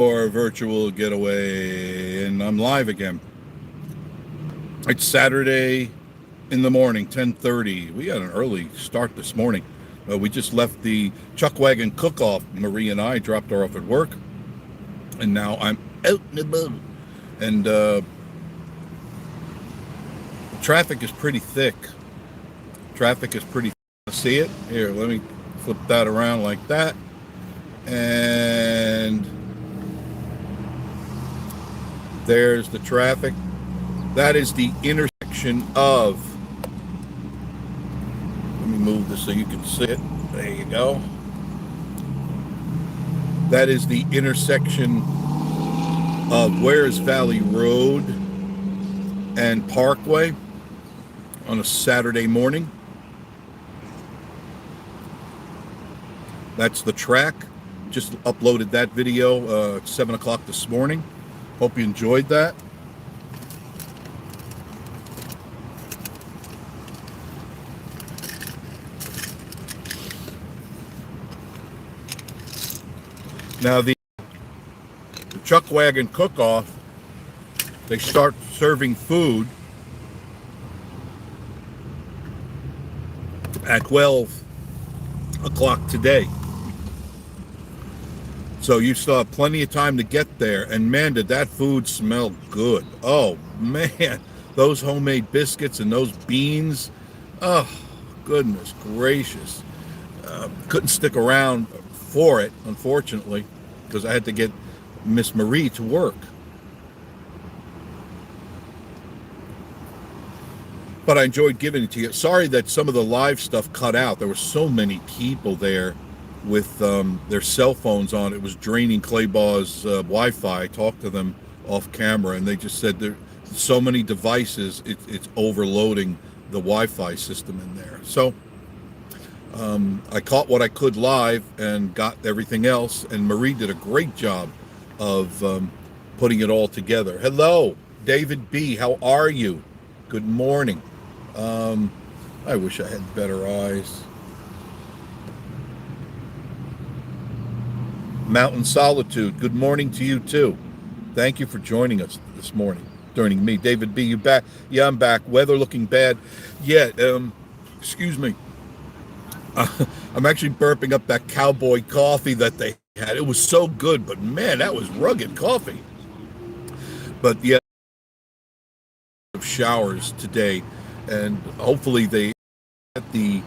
Or virtual getaway, and I'm live again. It's Saturday in the morning, 10:30. We had an early start this morning. We just left the chuck wagon cook-off. Marie and I dropped her off at work, and now I'm out and about. And traffic is pretty thick. See it? Here, let me flip that around like that. And there's the traffic. That is the intersection of, let me move this so you can see it. There you go. That is the intersection of Wares Valley Road and Parkway on a Saturday morning. That's the track. Just uploaded that video at 7 o'clock this morning. Hope you enjoyed that. Now the chuck wagon cook-off, they start serving food at 12 o'clock today. So you still have plenty of time to get there. And man, did that food smell good. Oh man, those homemade biscuits and those beans. Oh, goodness gracious. Couldn't stick around for it, unfortunately, because I had to get Miss Marie to work. But I enjoyed giving it to you. Sorry that some of the live stuff cut out. There were so many people there with their cell phones on. It was draining Claybaugh's Wi-Fi. I talked to them off camera, and they just said there so many devices, it's overloading the Wi-Fi system in there. So I caught what I could live and got everything else, and Marie did a great job of putting it all together. Hello, David B. How are you? Good morning. I wish I had better eyes. Mountain Solitude, good morning to you too. Thank you for joining us this morning. Joining me, David B. You back? Yeah, I'm back. Weather looking bad. Yeah, excuse me. I'm actually burping up that cowboy coffee that they had. It was so good, but man, that was rugged coffee. But yeah, showers today, and hopefully they get the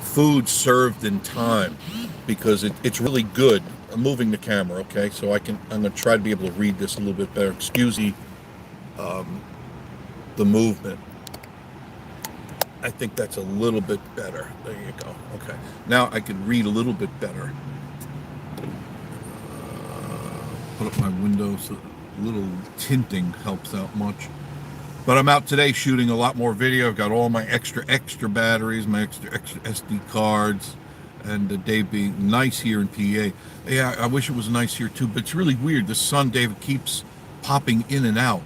food served in time, because it's really good. I'm moving the camera, okay, so I'm going to try to be able to read this a little bit better. Excuse the movement. I think that's a little bit better. There you go. Okay, now I can read a little bit better. Put up my window so a little tinting helps out much. But I'm out today shooting a lot more video. I've got all my extra batteries, my extra SD cards, and the day being nice here in PA. Yeah, I wish it was nice here too, but it's really weird. The sun, David, keeps popping in and out,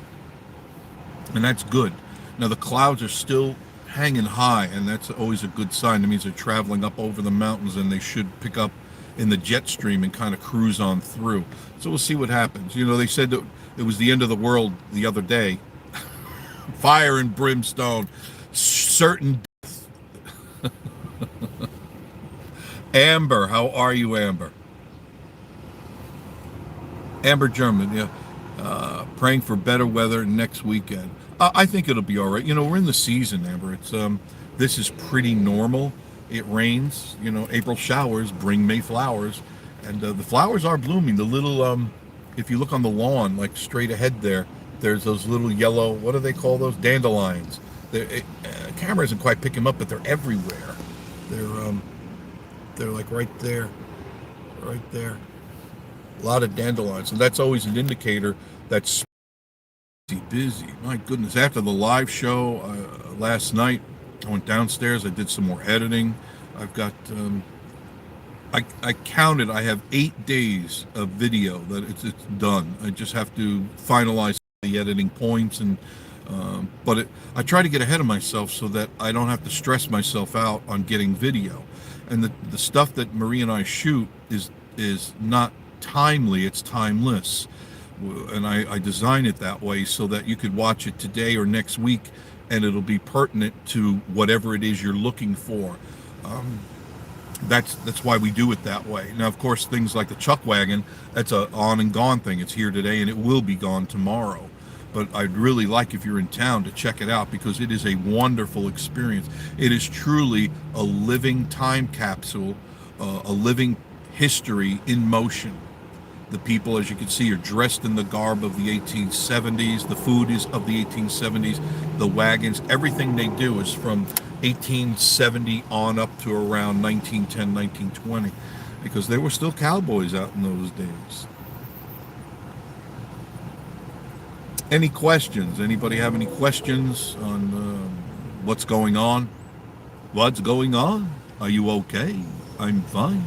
and that's good. Now the clouds are still hanging high, and that's always a good sign. That means they're traveling up over the mountains, and they should pick up in the jet stream and kind of cruise on through. So we'll see what happens. You know, they said that it was the end of the world the other day. Fire and brimstone, certain death. Amber, how are you, Amber? Amber German, yeah. Praying for better weather next weekend. I think it'll be all right. You know, we're in the season, Amber. It's this is pretty normal. It rains. You know, April showers bring May flowers, and the flowers are blooming. The little, if you look on the lawn, like straight ahead there, there's those little yellow, what do they call those? Dandelions. Camera isn't quite picking them up, but they're everywhere. They're like right there. A lot of dandelions, and that's always an indicator that's busy. My goodness, after the live show last night, I went downstairs, I did some more editing. I've got, I counted, I have 8 days of video that it's done. I just have to finalize the editing points, and but I try to get ahead of myself so that I don't have to stress myself out on getting video. And the stuff that Marie and I shoot is not timely, it's timeless. And I design it that way so that you could watch it today or next week and it'll be pertinent to whatever it is you're looking for. That's why we do it that way. Now, of course, things like the chuck wagon, that's a on and gone thing. It's here today and it will be gone tomorrow. But I'd really like, if you're in town, to check it out because it is a wonderful experience. It is truly a living time capsule, a living history in motion. The people, as you can see, are dressed in the garb of the 1870s. The food is of the 1870s. The wagons, everything they do is from 1870 on up to around 1910, 1920, because there were still cowboys out in those days. Any questions? Anybody have any questions on what's going on? What's going on? Are you okay? I'm fine.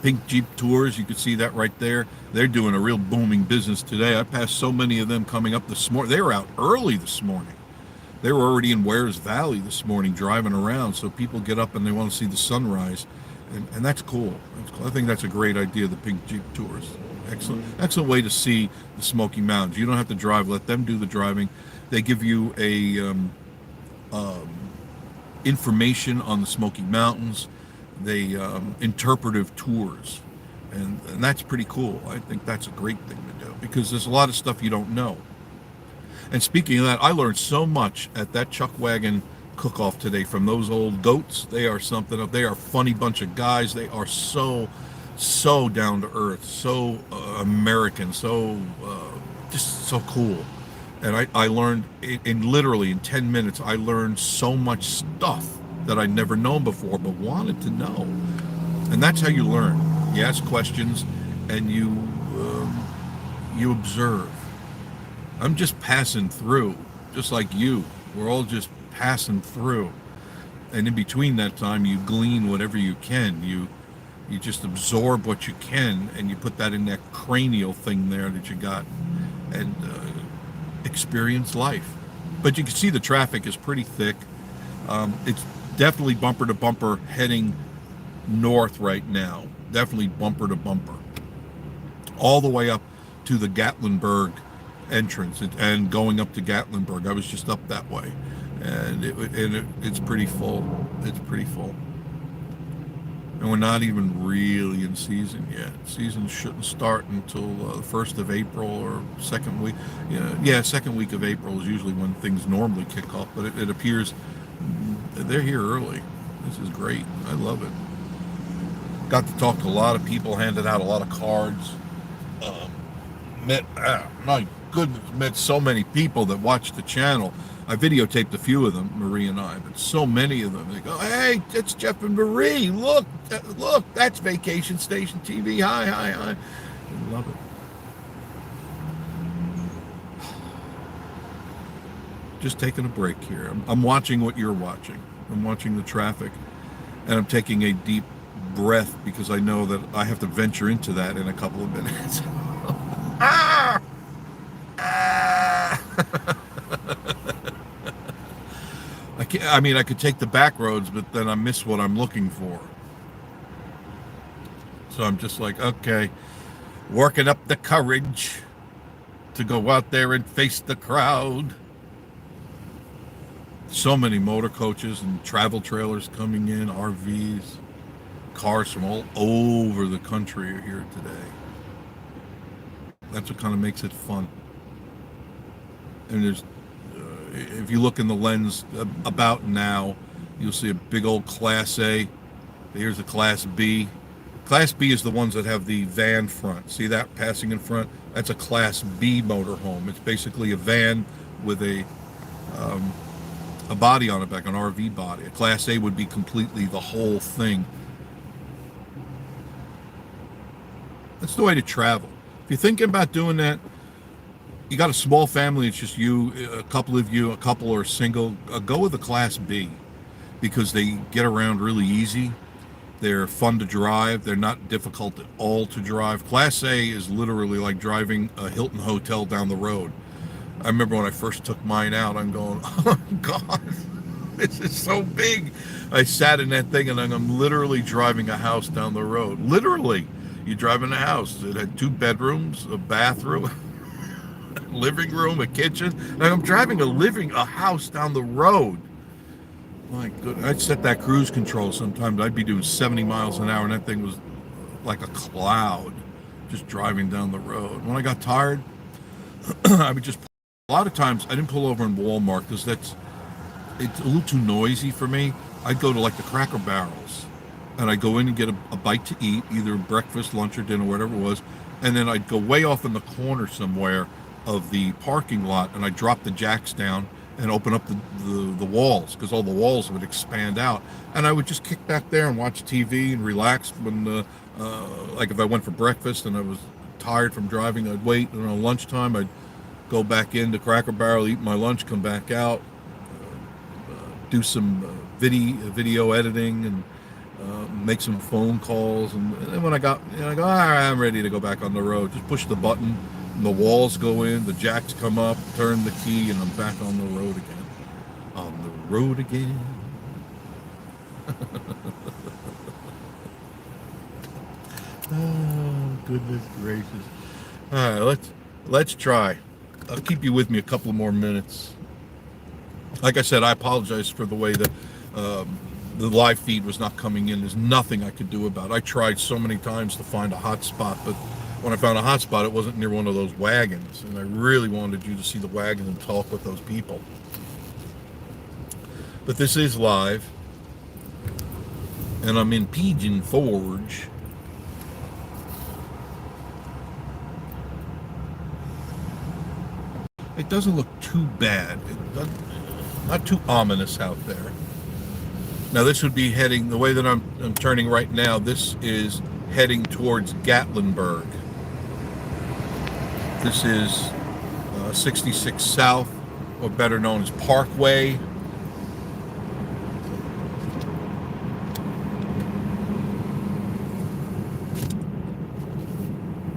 Pink Jeep Tours, you can see that right there. They're doing a real booming business today. I passed so many of them coming up this morning. They were out early this morning. They were already in Wares Valley this morning driving around, so people get up and they want to see the sunrise, and that's cool. That's cool. I think that's a great idea, the Pink Jeep Tours. Excellent way to see the Smoky Mountains. You don't have to drive, let them do the driving. They give you a information on the Smoky Mountains. They interpretive tours, and that's pretty cool. I think that's a great thing to do because there's a lot of stuff you don't know. And speaking of that, I learned so much at that chuck wagon cook-off today from those old goats. They are something. They are a funny bunch of guys. They are so down to earth, so American, so just so cool. And I learned literally in 10 minutes, I learned so much stuff that I'd never known before, but wanted to know. And that's how you learn. You ask questions and you observe. I'm just passing through, just like you. We're all just passing through. And in between that time, you glean whatever you can. You just absorb what you can, and you put that in that cranial thing there that you got, and experience life. But you can see the traffic is pretty thick. It's definitely bumper to bumper heading north right now. Definitely bumper to bumper. All the way up to the Gatlinburg entrance and going up to Gatlinburg. I was just up that way. And it's pretty full. It's pretty full. And we're not even really in season yet. Season shouldn't start until the 1st of April or second week. Second week of April is usually when things normally kick off. But it appears they're here early. This is great. I love it. Got to talk to a lot of people, handed out a lot of cards. My goodness, met so many people that watch the channel. I videotaped a few of them, Marie and I, but so many of them. They go, "Hey, it's Jeff and Marie. Look, that's Vacation Station TV. Hi. I love it." Just taking a break here. I'm watching what you're watching. I'm watching the traffic, and I'm taking a deep breath because I know that I have to venture into that in a couple of minutes. I could take the back roads, but then I miss what I'm looking for. So I'm just like, okay, working up the courage to go out there and face the crowd. So many motor coaches and travel trailers coming in, RVs, cars from all over the country are here today. That's what kind of makes it fun. And there's, if you look in the lens about now, you'll see a big old Class A. Here's a Class B. Class B is the ones that have the van front. See that passing in front? That's a Class B motorhome. It's basically a van with a body on it, like an RV body. A Class A would be completely the whole thing. That's the way to travel. If you're thinking about doing that, you got a small family, it's just you, a couple are single, go with a Class B because they get around really easy. They're fun to drive. They're not difficult at all to drive. Class A is literally like driving a Hilton hotel down the road. I remember when I first took mine out, I'm going, oh God, this is so big. I sat in that thing and I'm literally driving a house down the road. Literally. You drive in a house. It had 2 bedrooms, a bathroom, living room, a kitchen. Like I'm driving a house down the road. My goodness, I'd set that cruise control sometimes. I'd be doing 70 miles an hour, and that thing was like a cloud just driving down the road. When I got tired, I would just, a lot of times I didn't pull over in Walmart because it's a little too noisy for me. I'd go to like the Cracker Barrels and I'd go in and get a bite to eat, either breakfast, lunch, or dinner, whatever it was. And then I'd go way off in the corner somewhere of the parking lot and I'd drop the jacks down and open up the walls because all the walls would expand out. And I would just kick back there and watch TV and relax when, like if I went for breakfast and I was tired from driving, I'd wait. And on lunchtime, I'd go back into Cracker Barrel, eat my lunch, come back out, do some video editing and make some phone calls. And then when I go, all right, I'm ready to go back on the road. Just push the button. And the walls go in, the jacks come up, turn the key, and I'm back on the road again. On the road again. Oh, goodness gracious. All right, let's try. I'll keep you with me a couple more minutes. Like I said, I apologize for the way that the live feed was not coming in. There's nothing I could do about it. I tried so many times to find a hot spot, but when I found a hot spot, it wasn't near one of those wagons, and I really wanted you to see the wagon and talk with those people. But this is live, and I'm in Pigeon Forge. It doesn't look too bad. Not too ominous out there. Now this would be heading, the way that I'm turning right now, this is heading towards Gatlinburg. This is 66 South, or better known as Parkway.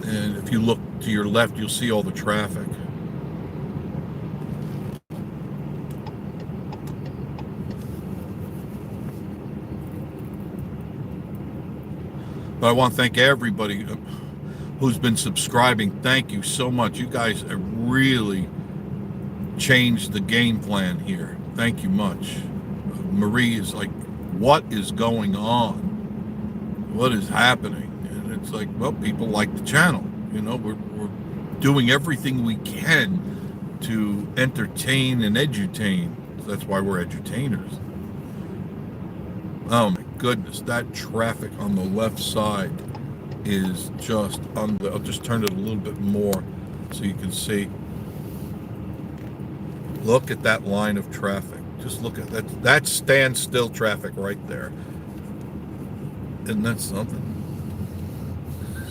And if you look to your left, you'll see all the traffic. But I want to thank everybody who's been subscribing. Thank you so much. You guys have really changed the game plan here. Thank you much. Marie is like, what is going on? What is happening? And it's like, well, people like the channel. You know, we're doing everything we can to entertain and edutain. That's why we're edutainers. Oh my goodness, that traffic on the left side is just I'll just turn it a little bit more so you can see. Look at that line of traffic. Just look at that. That's standstill traffic right there. Isn't that something?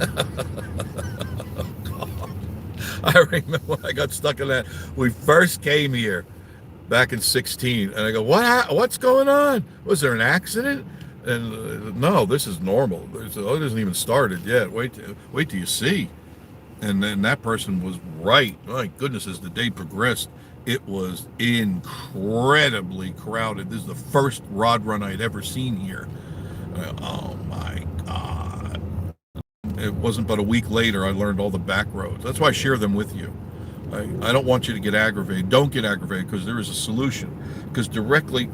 Oh, God. I remember when I got stuck in that. We first came here back in 16, and I go, what's going on? Was there an accident? And no, this is normal. It hasn't even started yet. Wait till you see. And then that person was right. My goodness, as the day progressed, it was incredibly crowded. This is the first rod run I'd ever seen here. Oh my God. It wasn't but a week later I learned all the back roads. That's why I share them with you. I don't want you to get aggravated. Don't get aggravated, because there is a solution. Because directly,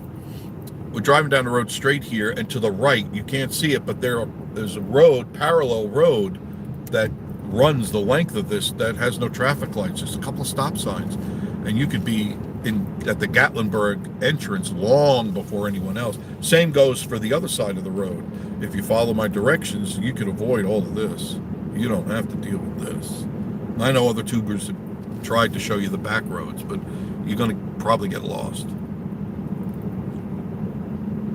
we're driving down the road straight here, and to the right, you can't see it, but there's a road, parallel road, that runs the length of this that has no traffic lights, just a couple of stop signs. And you could be at the Gatlinburg entrance long before anyone else. Same goes for the other side of the road. If you follow my directions, you could avoid all of this. You don't have to deal with this. I know other tubers have tried to show you the back roads, but you're going to probably get lost.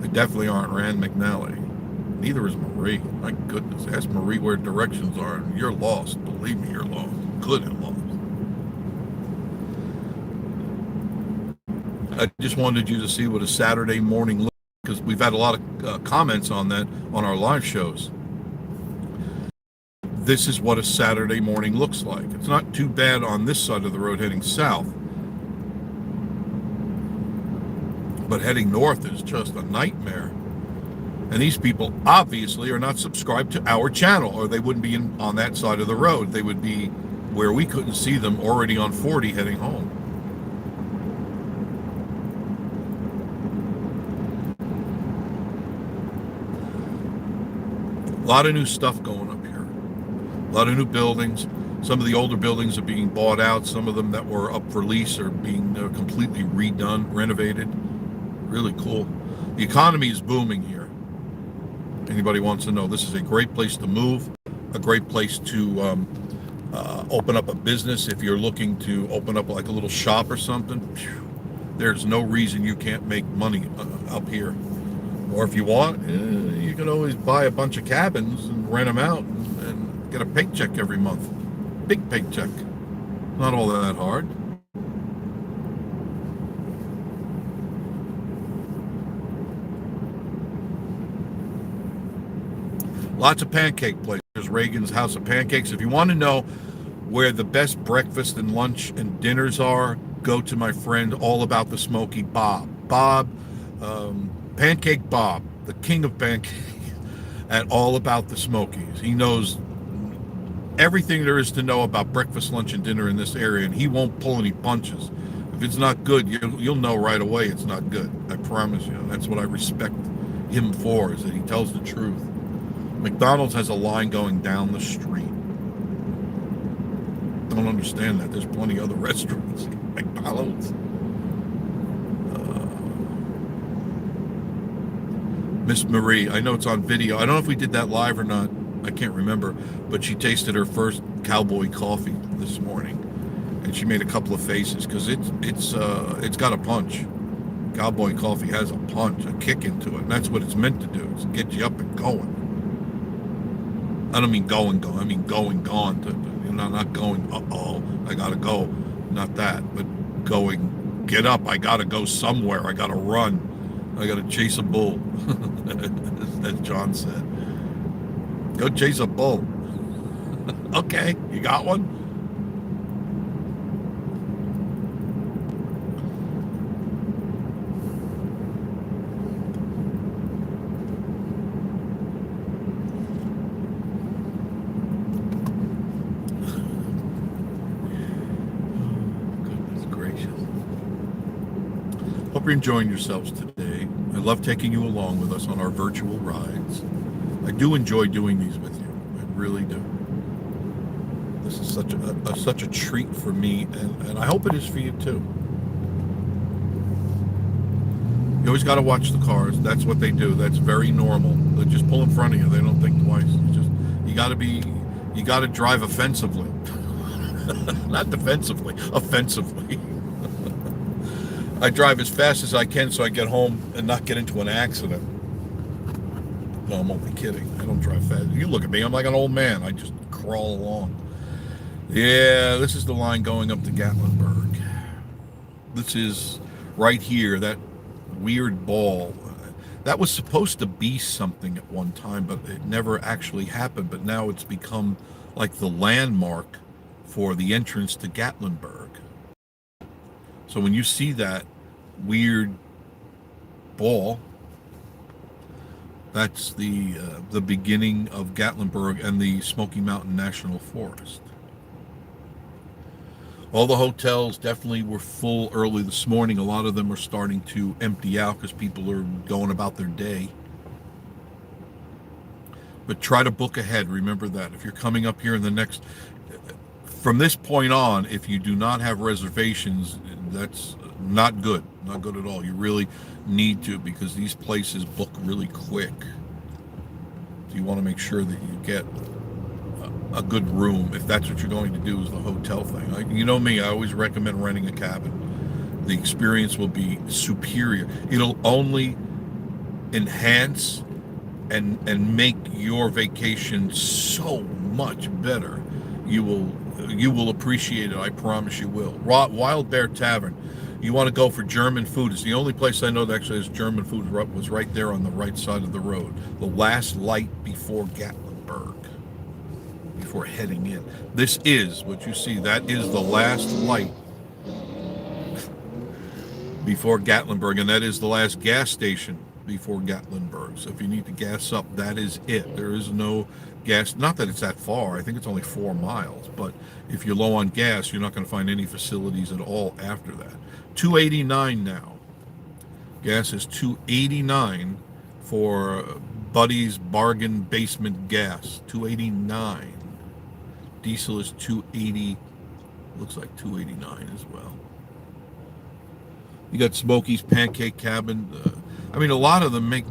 They definitely aren't Rand McNally. Neither is Marie. My goodness, ask Marie where directions are, and you're lost. Believe me, you're lost. Good and lost. I just wanted you to see what a Saturday morning looks like, because we've had a lot of comments on that on our live shows. This is what a Saturday morning looks like. It's not too bad on this side of the road heading south, but heading north is just a nightmare. And these people obviously are not subscribed to our channel, or they wouldn't be on that side of the road. They would be where we couldn't see them, already on 40 heading home. A lot of new stuff going up here. A lot of new buildings. Some of the older buildings are being bought out. Some of them that were up for lease are being completely redone, renovated. Really cool. The economy is booming here. Anybody wants to know, this is a great place to move, a great place to open up a business. If you're looking to open up like a little shop or something, there's no reason you can't make money up here. Or if you want, you can always buy a bunch of cabins and rent them out and get a paycheck every month. Big paycheck. Not all that hard. Lots of pancake places. There's Reagan's House of Pancakes. If you want to know where the best breakfast and lunch and dinners are, go to my friend All About the Smoky Bob. Pancake Bob, the king of pancakes at All About the Smokies. He knows everything there is to know about breakfast, lunch, and dinner in this area, and he won't pull any punches. If it's not good, you'll know right away it's not good. I promise you. And that's what I respect him for, is that he tells the truth. McDonald's has a line going down the street. Don't understand that. There's plenty of other restaurants. McDonald's. Miss Marie, I know it's on video. I don't know if we did that live or not. I can't remember. But she tasted her first cowboy coffee this morning, and she made a couple of faces because it's got a punch. Cowboy coffee has a punch, a kick into it, and that's what it's meant to do. It's get you up and going. I don't mean going. I mean going, gone. Not going, I gotta go. Not that, but going, get up. I gotta go somewhere. I gotta run. I gotta chase a bull, as John said. Go chase a bull. Okay, you got one? Hope you're enjoying yourselves today. I love taking you along with us on our virtual rides. I do enjoy doing these with you. I really do. This is such a treat for me, and I hope it is for you too. You always got to watch the cars. That's what they do. That's very normal. They just pull in front of you. They don't think twice. It's just you got to drive offensively, not defensively, offensively. I drive as fast as I can so I get home and not get into an accident. No, I'm only kidding. I don't drive fast. You look at me, I'm like an old man. I just crawl along. Yeah, this is the line going up to Gatlinburg. This is right here, that weird ball. That was supposed to be something at one time, but it never actually happened. But now it's become like the landmark for the entrance to Gatlinburg. So when you see that weird ball, that's the beginning of Gatlinburg and the Smoky Mountain National Forest. All the hotels definitely were full early this morning. A lot of them are starting to empty out because people are going about their day. But try to book ahead. Remember that. If you're coming up here in the next... From this point on, if you do not have reservations, that's not good. Not good at all. You really need to, because these places book really quick. So you want to make sure that you get a good room, if that's what you're going to do, is the hotel thing. You know me, I always recommend renting a cabin. The experience will be superior. It'll only enhance and make your vacation so much better. You will appreciate it. I promise you will. Wild Bear Tavern. You want to go for German food. It's the only place I know that actually has German food. Was right there on the right side of the road. The last light before Gatlinburg. Before heading in. This is what you see. That is the last light before Gatlinburg, and that is the last gas station before Gatlinburg. So if you need to gas up, that is it. There is no gas. Not that it's that far. I think it's only 4 miles. But if you're low on gas, you're not going to find any facilities at all after that. 289 now. Gas is 289 for Buddy's Bargain Basement Gas. 289. Diesel is 280. Looks like 289 as well. You got Smokey's Pancake Cabin. I mean, a lot of them make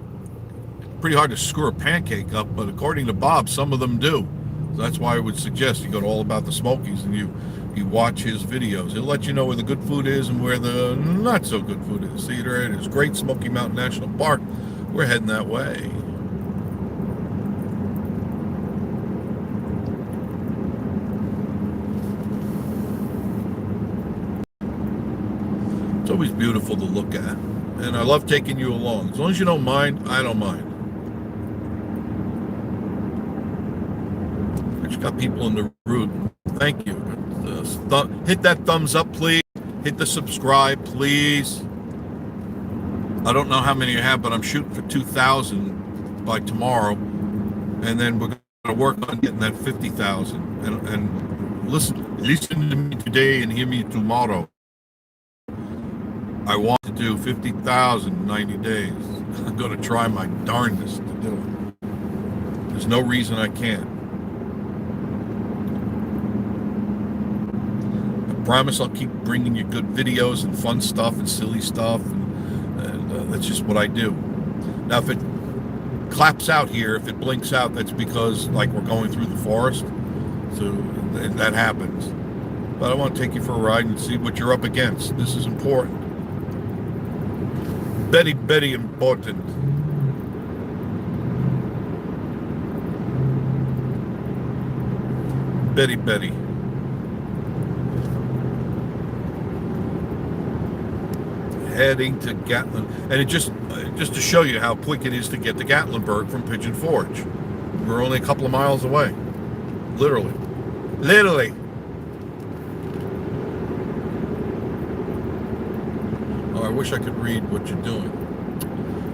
pretty hard to screw a pancake up, but according to Bob, some of them do. So that's why I would suggest you go to All About the Smokies and you watch his videos. He'll let you know where the good food is and where the not so good food is. See, there it is. Great Smoky Mountain National Park. We're heading that way. It's always beautiful to look at. And I love taking you along. As long as you don't mind, I don't mind. I just got people in the route. Thank you. Hit that thumbs up, please. Hit the subscribe, please. I don't know how many you have, but I'm shooting for 2,000 by tomorrow. And then we're going to work on getting that 50,000. And listen to me today and hear me tomorrow. I want to do 50,000 in 90 days. I'm going to try my darndest to do it. There's no reason I can't. I promise I'll keep bringing you good videos and fun stuff and silly stuff. And that's just what I do. Now, if it claps out here, if it blinks out, that's because, like, we're going through the forest. So that happens. But I want to take you for a ride and see what you're up against. This is important. Very, very important. Very, very. Heading to Gatlin, and it just to show you how quick it is to get to Gatlinburg from Pigeon Forge. We're only a couple of miles away, literally. Oh, I wish I could read what you're doing.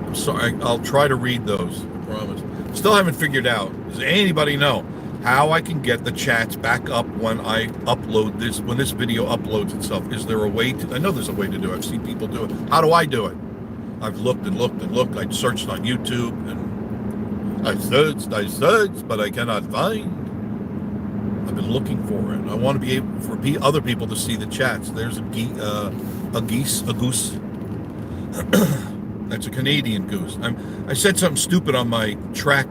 I'm sorry. I'll try to read those. I promise. Still haven't figured out. Does anybody know how I can get the chats back up when I upload this, when this video uploads itself? Is there a way to? I know there's a way to do it. I've seen people do it. How do I do it? I've looked and looked and looked. I searched on YouTube and I searched, but I cannot find. I've been looking for it. I want to be able for other people to see the chats. There's a goose. That's a Canadian goose. I said something stupid on my track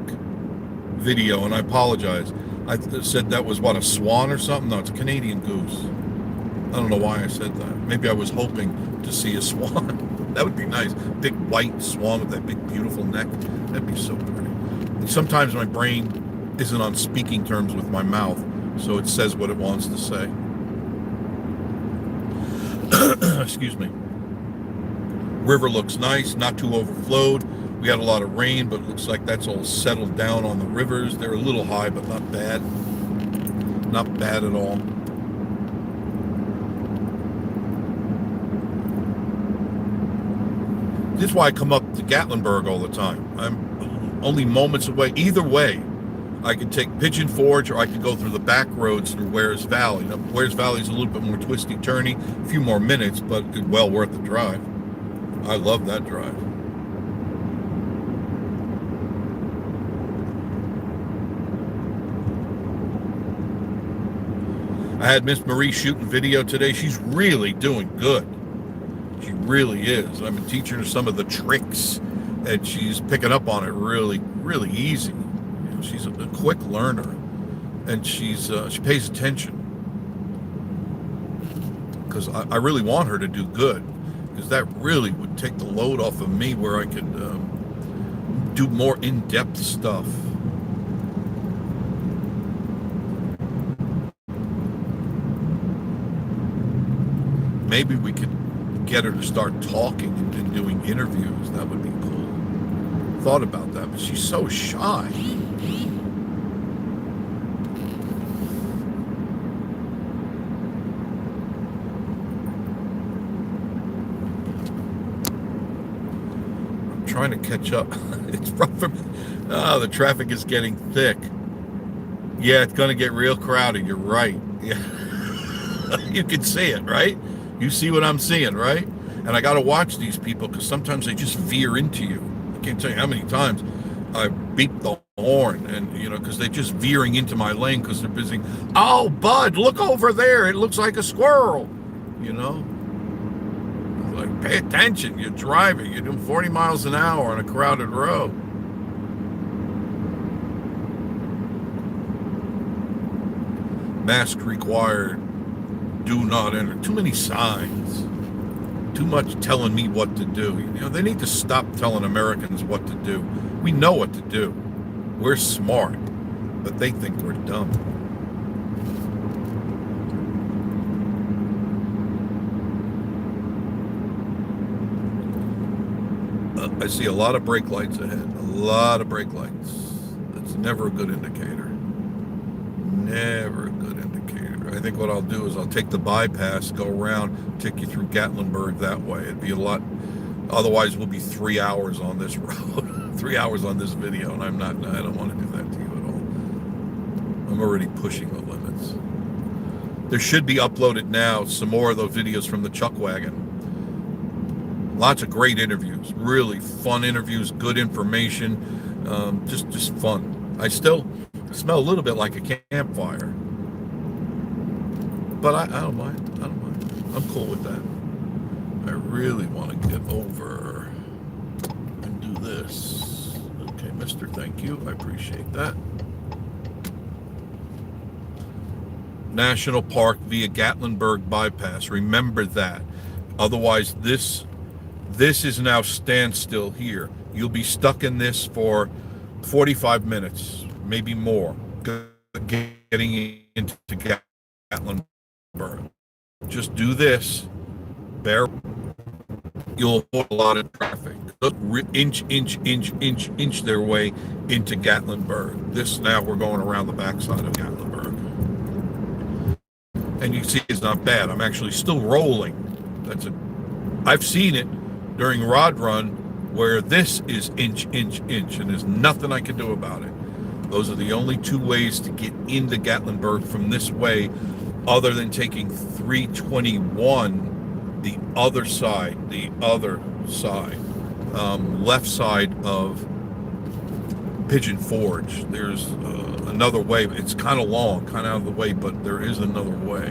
video, and I apologize. I said that was, what, a swan or something? No, it's a Canadian goose. I don't know why I said that. Maybe I was hoping to see a swan. That would be nice. Big white swan with that big, beautiful neck. That'd be so pretty. Sometimes my brain isn't on speaking terms with my mouth, so it says what it wants to say. Excuse me. River looks nice, not too overflowed. We had a lot of rain, but it looks like that's all settled down on the rivers. They're a little high, but not bad. Not bad at all. This is why I come up to Gatlinburg all the time. I'm only moments away. Either way, I could take Pigeon Forge, or I could go through the back roads through Wares Valley. Now, Wares Valley is a little bit more twisty, turny, a few more minutes, but well worth the drive. I love that drive. I had Miss Marie shooting video today. She's really doing good. She really is. I've been teaching her some of the tricks, and she's picking up on it really, really easy. You know, she's a quick learner, and she pays attention. Because I really want her to do good, because that really would take the load off of me, where I could do more in-depth stuff. Maybe we could get her to start talking and doing interviews. That would be cool. Thought about that, but she's so shy. trying to catch up. It's rough for me. Oh, the traffic is getting thick. Yeah, it's going to get real crowded. You're right. Yeah. You can see it, right? You see what I'm seeing, right? And I got to watch these people because sometimes they just veer into you. I can't tell you how many times I beep the horn and, you know, because they're just veering into my lane because they're busy. Oh, bud, look over there. It looks like a squirrel, you know? Like, pay attention. You're driving. You're doing 40 miles an hour on a crowded road. Mask required. Do not enter. Too many signs. Too much telling me what to do. You know, they need to stop telling Americans what to do. We know what to do. We're smart, but they think we're dumb. I see a lot of brake lights ahead. A lot of brake lights. That's never a good indicator. Never a good indicator. I think what I'll do is I'll take the bypass, go around, take you through Gatlinburg that way. It'd be a lot. Otherwise, we'll be 3 hours on this road, 3 hours on this video, and I don't want to do that to you at all. I'm already pushing the limits. There should be uploaded now some more of those videos from the Chuck Wagon. Lots of great interviews, really fun interviews, good information, just fun. I still smell a little bit like a campfire, but I don't mind. I don't mind. I'm cool with that. I really want to get over and do this. Okay, mister, thank you. I appreciate that. National Park via Gatlinburg bypass. Remember that. Otherwise, this is now standstill here. You'll be stuck in this for 45 minutes, maybe more, getting into Gatlinburg. Just do this. You'll avoid a lot of traffic. Inch their way into Gatlinburg. This now we're going around the backside of Gatlinburg. And you see it's not bad. I'm actually still rolling. I've seen it during Rod Run where this is inch, and there's nothing I can do about it. Those are the only two ways to get into Gatlinburg from this way, other than taking 321 the other side, left side of Pigeon Forge. There's another way. It's kind of long, kind of out of the way, but there is another way,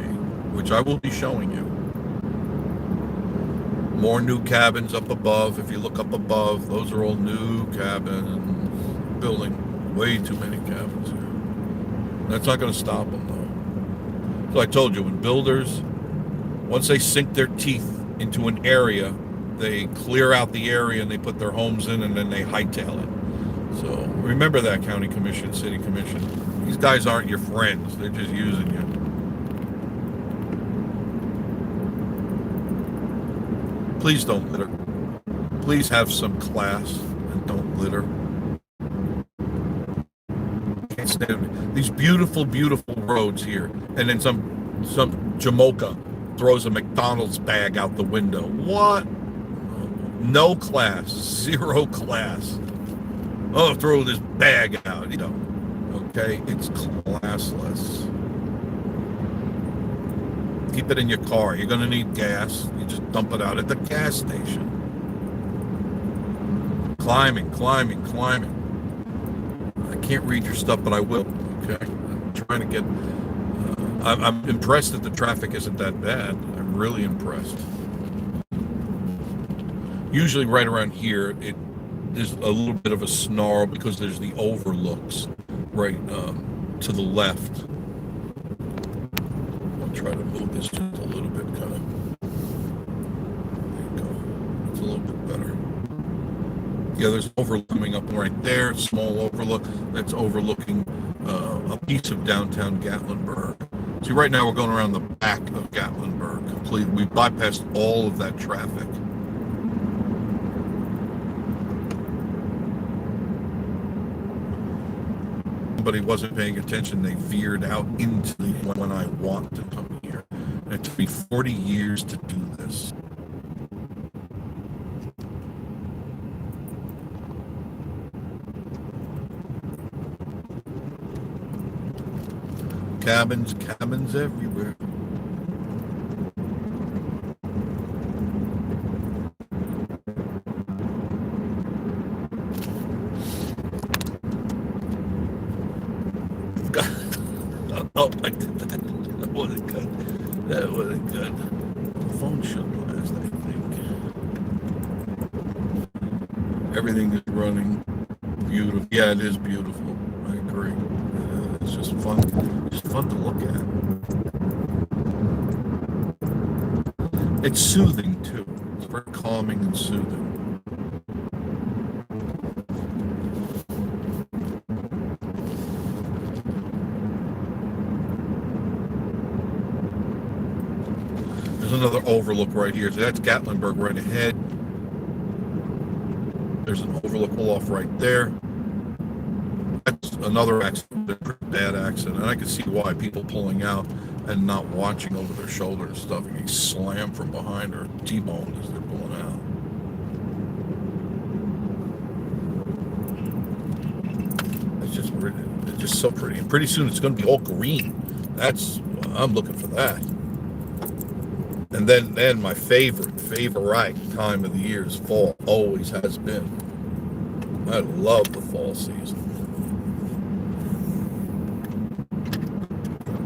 which I will be showing you. More new cabins up above. If you look up above, those are all new cabins. Building way too many cabins here. That's not going to stop them, though. So I told you, when builders, once they sink their teeth into an area, they clear out the area and they put their homes in, and then they hightail it. So remember that, County Commission, City Commission. These guys aren't your friends. They're just using you. Please don't litter. Please have some class and don't litter. Can't stand these beautiful, beautiful roads here, and then some Jamocha throws a McDonald's bag out the window. What? No class, zero class. Oh, throw this bag out, you know. Okay, it's classless. Keep it in your car. You're going to need gas. You just dump it out at the gas station. Climbing. I can't read your stuff, but I will. Okay, I'm trying to get. I'm impressed that the traffic isn't that bad. I'm really impressed. Usually, right around here, there's a little bit of a snarl because there's the overlooks right to the left. I'll try to move this just a little bit, kind of. There you go. It's a little bit better. Yeah, there's overlook coming up right there. Small overlook that's overlooking a piece of downtown Gatlinburg. See, right now we're going around the back of Gatlinburg completely. We bypassed all of that traffic. Somebody wasn't paying attention. They veered out into the when I want to come here. And it took me 40 years to do this. Cabins everywhere. Oh, I did that. That wasn't good. That wasn't good. The phone should last, I think. Everything is running beautiful. Yeah, it is beautiful. I agree. It's just fun. Just fun to look at. It's soothing too. It's very calming and soothing. There's another overlook right here. So that's Gatlinburg right ahead. There's an overlook pull-off right there. That's another accident, a pretty bad accident. And I can see why people pulling out and not watching over their shoulder and stuff. And getting slammed from behind or T-boned as they're pulling out. It's just so pretty. And pretty soon it's going to be all green. I'm looking for that. And then my favorite time of the year is fall. Always has been. I love the fall season.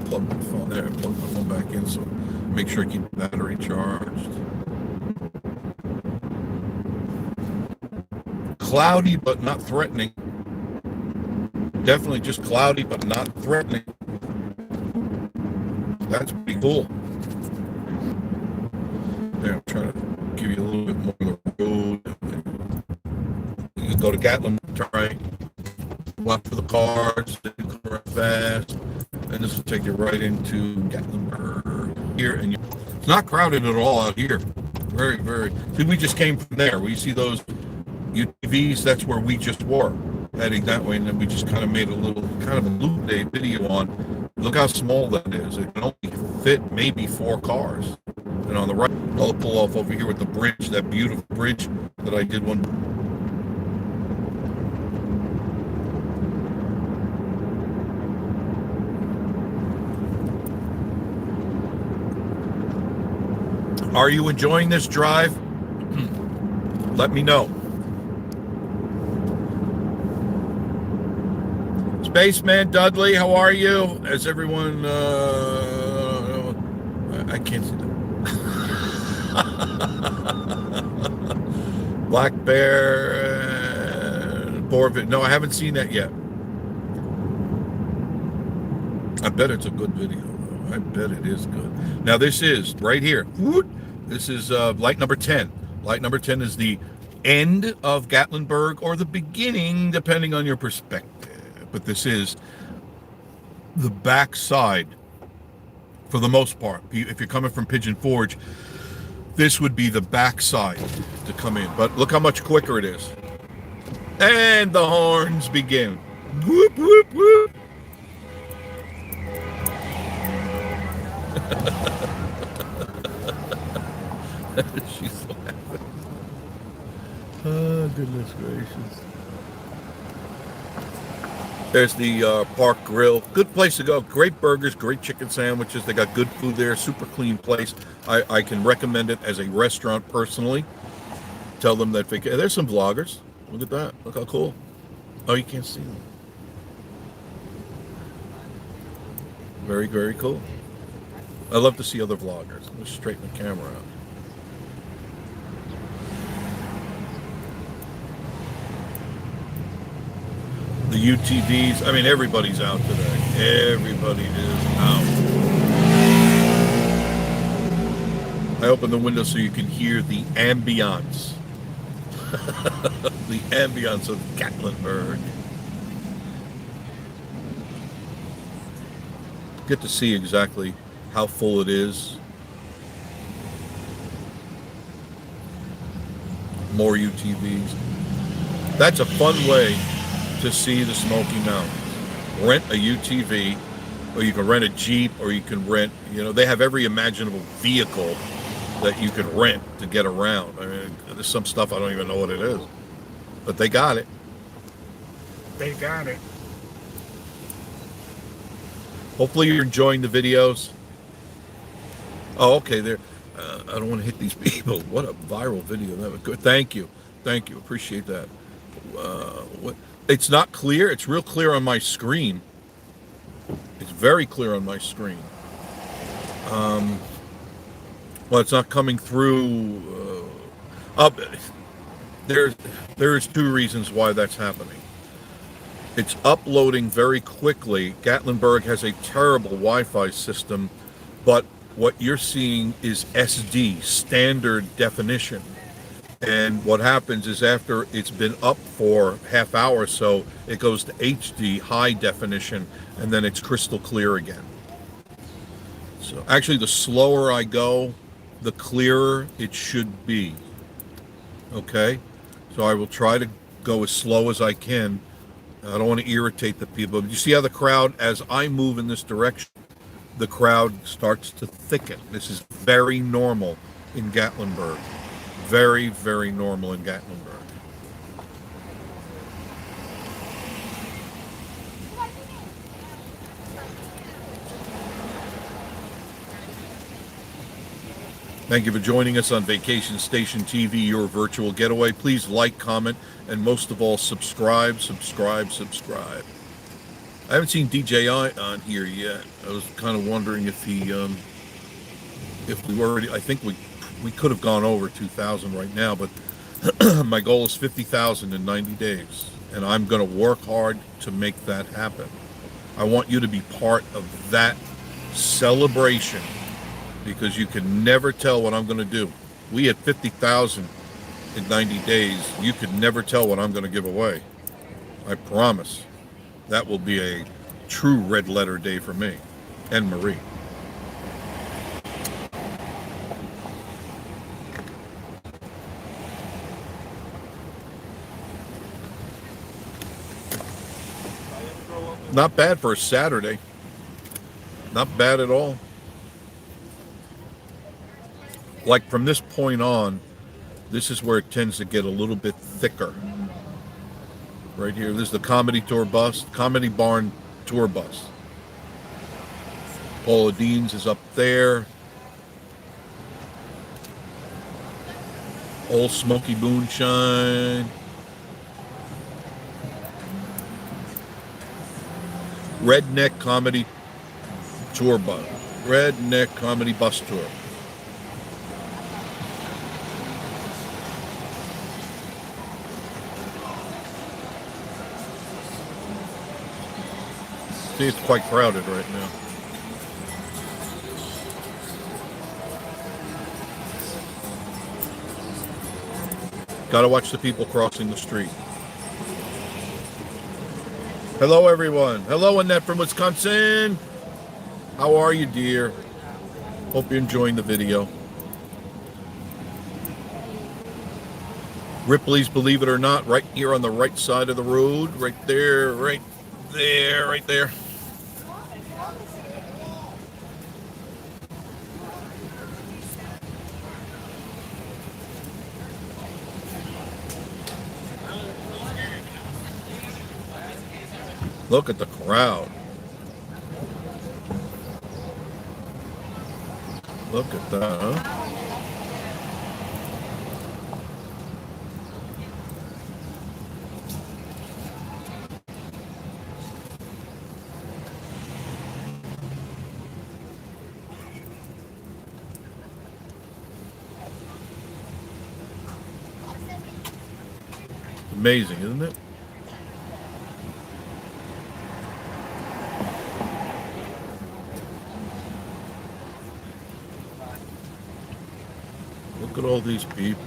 Plug my phone there. Plug my phone back in so make sure I keep the battery charged. Cloudy but not threatening. Definitely just cloudy but not threatening. That's pretty cool. There, I'm trying to give you a little bit more of the road. You can go to Gatlinburg, try watch for the cars, then you come right fast, and this will take you right into Gatlinburg here. And it's not crowded at all out here. Very, very. See, we just came from there. We see those UTVs. That's where we just were, heading that way, and then we just kind of made a little kind of a loop day video on. Look how small that is. It can only fit maybe 4 cars. And on the right, I'll pull off over here with the bridge, that beautiful bridge that I did one. Are you enjoying this drive? Let me know. Spaceman Dudley, how are you? As everyone, I can't see that. Black Bear, Borvin. No, I haven't seen that yet. I bet it's a good video, though. I bet it is good. Now, this is right here. This is light number 10. Light number 10 is the end of Gatlinburg or the beginning, depending on your perspective. But this is the back side for the most part. If you're coming from Pigeon Forge, this would be the back side to come in. But look how much quicker it is. And the horns begin. Whoop, whoop, whoop. She's so happy. Oh, goodness gracious. There's the Park Grill. Good place to go. Great burgers, great chicken sandwiches. They got good food there. Super clean place. I can recommend it as a restaurant personally. Tell them that there's some vloggers. Look at that. Look how cool. Oh, you can't see them. Very, very cool. I love to see other vloggers. Let me straighten the camera out. The UTVs, I mean, everybody's out today. Everybody is out. I open the window so you can hear the ambiance. The ambiance of Gatlinburg. Get to see exactly how full it is. More UTVs. That's a fun way to see the Smoky Mountains. Rent a UTV, or you can rent a Jeep, or you can rent, they have every imaginable vehicle that you can rent to get around. I mean, there's some stuff I don't even know what it is, but they got it. They got it. Hopefully you're enjoying the videos. Oh, okay. There. I don't want to hit these people. What a viral video that was. Good. Thank you. Thank you. Appreciate that. What? It's not clear. It's real clear on my screen. It's very clear on my screen. Well, it's not coming through. There's two reasons why that's happening. It's uploading very quickly. Gatlinburg has a terrible Wi-Fi system, but what you're seeing is SD, standard definition. And what happens is after it's been up for half hour or so, it goes to HD, high definition, and then it's crystal clear again. So actually, the slower I go, the clearer it should be. Okay? So I will try to go as slow as I can. I don't want to irritate the people. But you see how the crowd, as I move in this direction, the crowd starts to thicken. This is very normal in Gatlinburg. Very, very normal in Gatlinburg. Thank you for joining us on Vacation Station TV, your virtual getaway. Please like, comment, and most of all, subscribe, subscribe, subscribe. I haven't seen DJI on here yet. I was kind of wondering if we already, I think we could have gone over 2,000 right now, but my goal is 50,000 in 90 days, and I'm going to work hard to make that happen. I want you to be part of that celebration, because you can never tell what I'm going to do. We had 50,000 in 90 days. You could never tell what I'm going to give away. I promise. That will be a true red letter day for me and Marie. Not bad for a Saturday. Not bad at all. Like from this point on, this is where it tends to get a little bit thicker. Right here, this is the Comedy Tour bus, Comedy Barn tour bus. Paula Dean's is up there. Old Smoky Moonshine. Redneck Comedy Tour bus. Redneck Comedy Bus Tour. See, it's quite crowded right now. Got to watch the people crossing the street. Hello, everyone. Hello, Annette from Wisconsin. How are you, dear? Hope you're enjoying the video. Ripley's Believe It or Not, right here on the right side of the road. Right there, right there, right there. Look at the crowd. Look at that, huh? Amazing, isn't it? Look at all these people.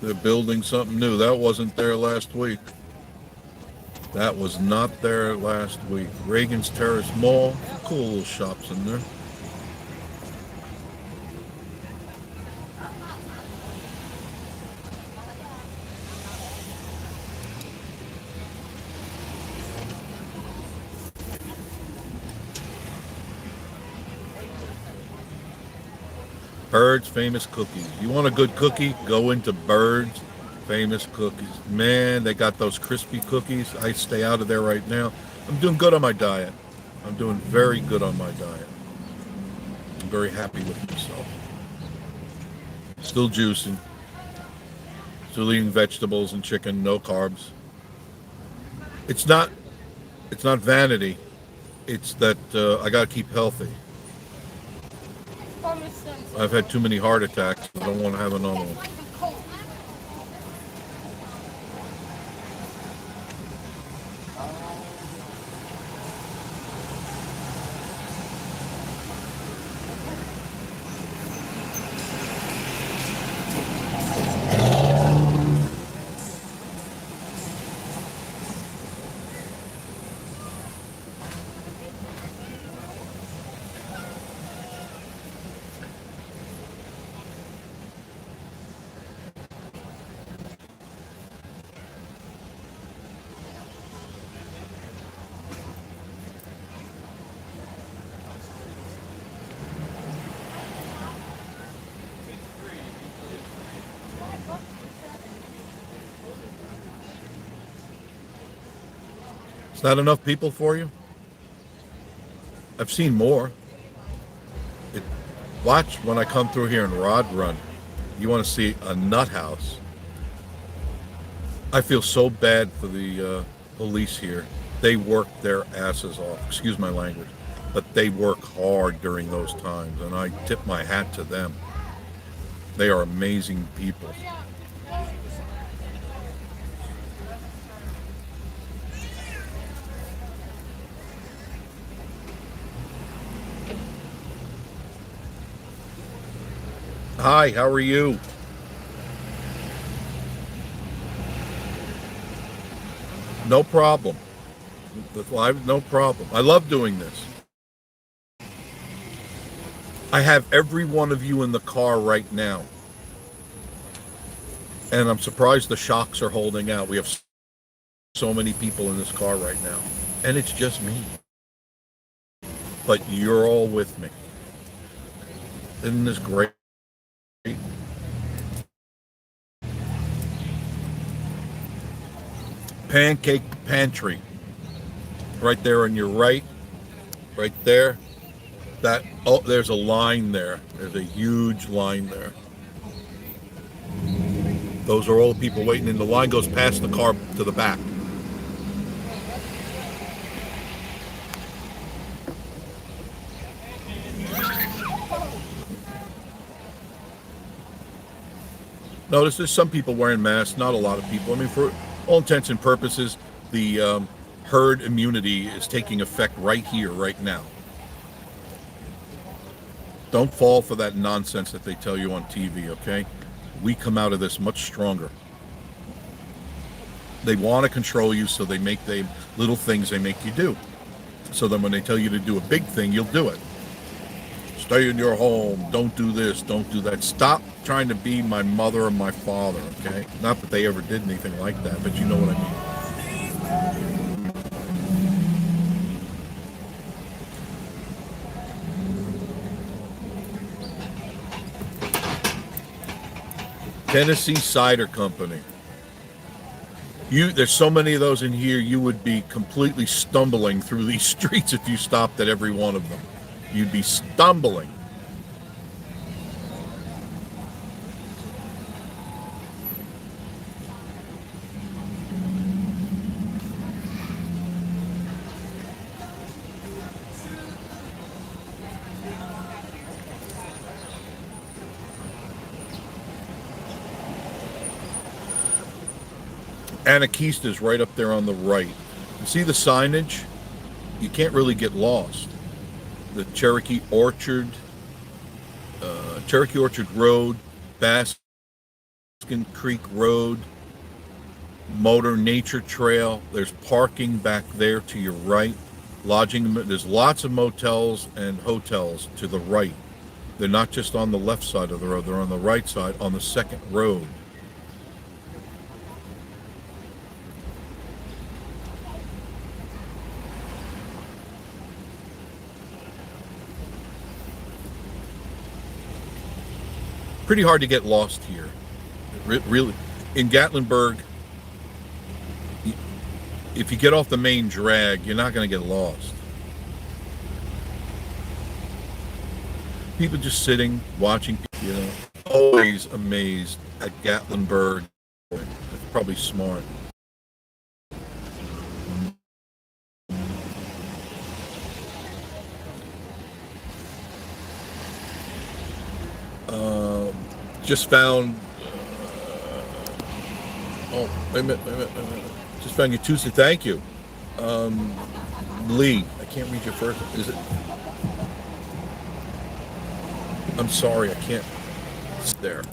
They're building something new. That wasn't there last week. That was not there last week. Reagan's Terrace Mall. Cool little shops in there. Bird's Famous Cookies. You want a good cookie? Go into Bird's Famous Cookies. Man, they got those crispy cookies. I stay out of there right now. I'm doing good on my diet. I'm doing very good on my diet. I'm very happy with myself. Still juicing. Still eating vegetables and chicken, no carbs. It's not vanity. It's that I got to keep healthy. I've had too many heart attacks. I don't want to have another one. Is that enough people for you? I've seen more. It, watch when I come through here and Rod Run. You want to see a nut house. I feel so bad for the police here. They work their asses off. Excuse my language. But they work hard during those times, and I tip my hat to them. They are amazing people. Hi, how are you? No problem. No problem. I love doing this. I have every one of you in the car right now. And I'm surprised the shocks are holding out. We have so many people in this car right now. And it's just me. But you're all with me. Isn't this great? Pancake Pantry. Right there on your right. Right there. There's a line there. There's a huge line there. Those are all the people waiting, and the line goes past the car to the back. Notice there's some people wearing masks, not a lot of people. I mean, for all intents and purposes, the herd immunity is taking effect right here, right now. Don't fall for that nonsense that they tell you on TV, okay? We come out of this much stronger. They want to control you, so they make the little things they make you do. So then when they tell you to do a big thing, you'll do it. Stay in your home. Don't do this. Don't do that. Stop trying to be my mother or my father, okay? Not that they ever did anything like that, but you know what I mean. Tennessee Cider Company. There's so many of those in here, you would be completely stumbling through these streets if you stopped at every one of them. You'd be stumbling. Anaquista's right up there on the right. You see the signage? You can't really get lost. The Cherokee Orchard Road, Baskin Creek Road, Motor Nature Trail. There's parking back there to your right. Lodging, there's lots of motels and hotels to the right. They're not just on the left side of the road, they're on the right side on the second road. pretty hard to get lost here. Really, in Gatlinburg, if you get off the main drag, you're not going to get lost. People just sitting, watching, you know, always amazed at Gatlinburg. It's probably smart. Just found. Oh, wait a minute, wait a minute, wait a minute. Just found you Tuesday. Thank you, Lee. I can't read your first. Is it? I'm sorry, I can't. It's there.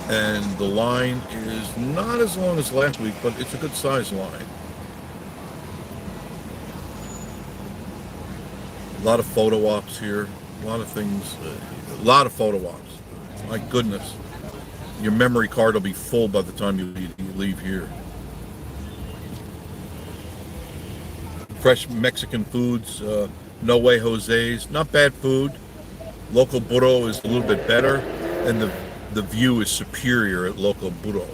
And the line is not as long as last week, but it's a good size line. A lot of photo ops here. A lot of things. A lot of photo ops. My goodness. Your memory card will be full by the time you leave here. Fresh Mexican foods. No Way Jose's. Not bad food. Local burro is a little bit better. And the view is superior at Local burro.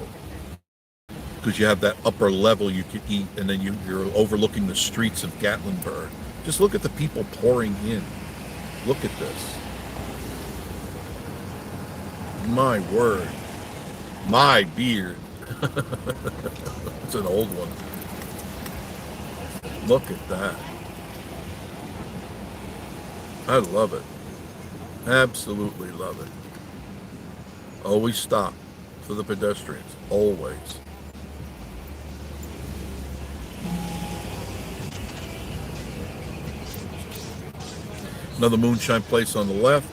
Because you have that upper level you can eat. And then you're overlooking the streets of Gatlinburg. Just look at the people pouring in. Look at this. My word. My beard. It's an old one. Look at that. I love it. Absolutely love it. Always stop for the pedestrians. Always. Another moonshine place on the left.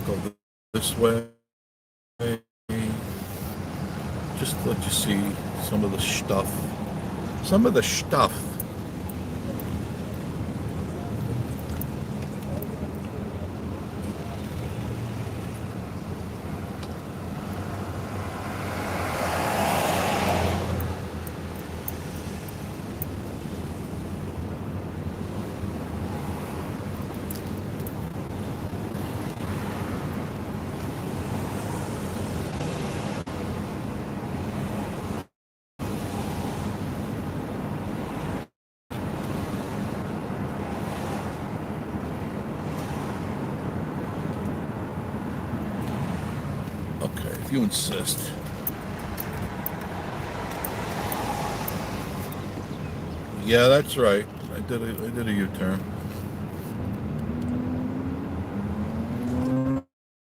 Go this way. Just to let you see some of the stuff. Some of the stuff. Okay, if you insist. Yeah, that's right. I did a U-turn.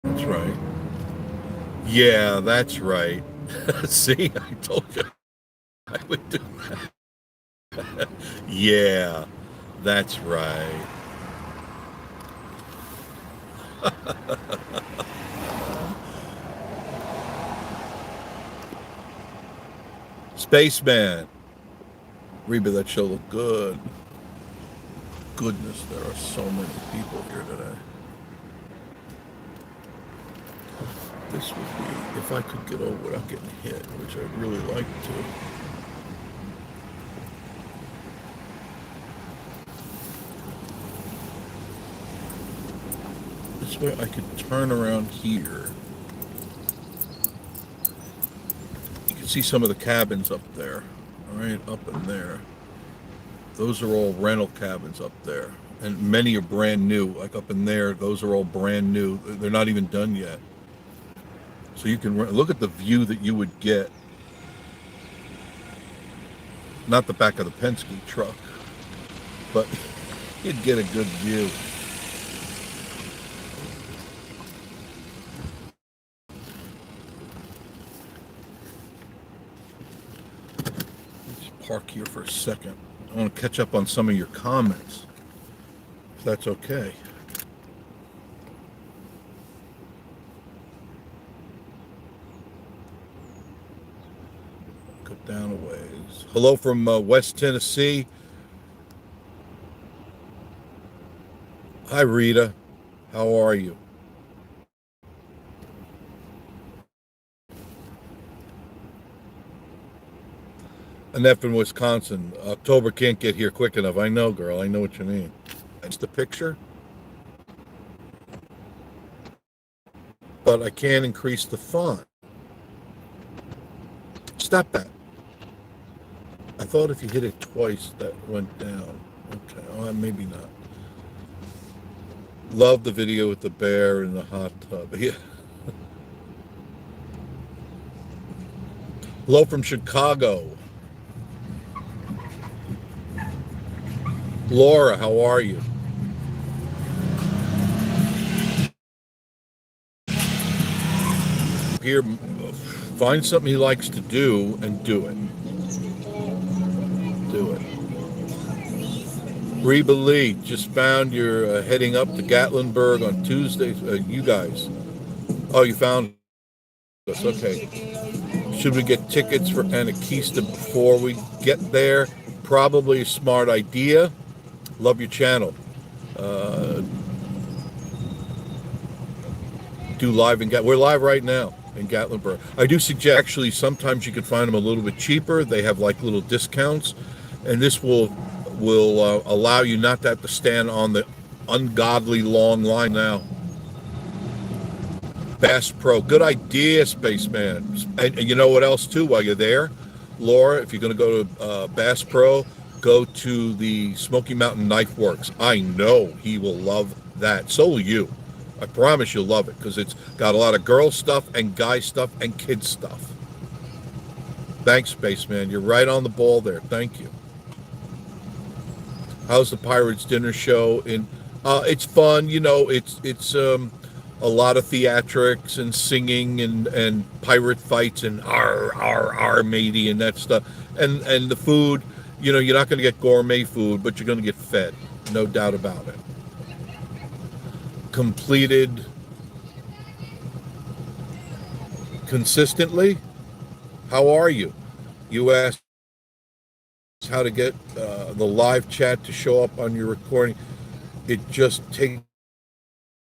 That's right. Yeah, that's right. See, I told you I would do that. Yeah, that's right. Spaceman. Reba, that show looked good. Goodness, there are so many people here today. This would be, if I could get over without getting hit, which I'd really like to. This way I could turn around here. You can see some of the cabins up there. All right, up in there. Those are all rental cabins up there. And many are brand new. Like up in there, those are all brand new. They're not even done yet. So you can look at the view that you would get. Not the back of the Penske truck, but you'd get a good view. Let's park here for a second. I want to catch up on some of your comments, if that's okay. Go down a ways. Hello from West Tennessee. Hi, Rita. How are you? Enough in Wisconsin. October can't get here quick enough. I know, girl. I know what you mean. It's the picture, but I can't increase the font. Stop that. I thought if you hit it twice, that went down. Okay, maybe not. Love the video with the bear in the hot tub. Yeah. Hello from Chicago. Laura, how are you? Here, find something he likes to do and do it. Do it. Reba Lee, just found you're heading up to Gatlinburg on Tuesday. You guys. Oh, you found us. Okay. Should we get tickets for Anakista before we get there? Probably a smart idea. Love your channel. Uh, do live in We're live right now in Gatlinburg. I do suggest actually sometimes you can find them a little bit cheaper. They have like little discounts, and this will allow you not to have to stand on the ungodly long line now. Bass Pro, good idea, Spaceman. And you know what else too? While you're there, Laura, if you're going to go to Bass Pro, go to the Smoky Mountain Knife Works. I know he will love that. So will you. I promise you'll love it because it's got a lot of girl stuff and guy stuff and kid stuff. Thanks, Spaceman. You're right on the ball there. Thank you. How's the Pirates dinner show? It's fun. You know, it's a lot of theatrics and singing and pirate fights and R matey and that stuff. And the food, you know, you're not going to get gourmet food, but you're going to get fed. No doubt about it. Completed consistently. How are you? You asked how to get the live chat to show up on your recording. It just takes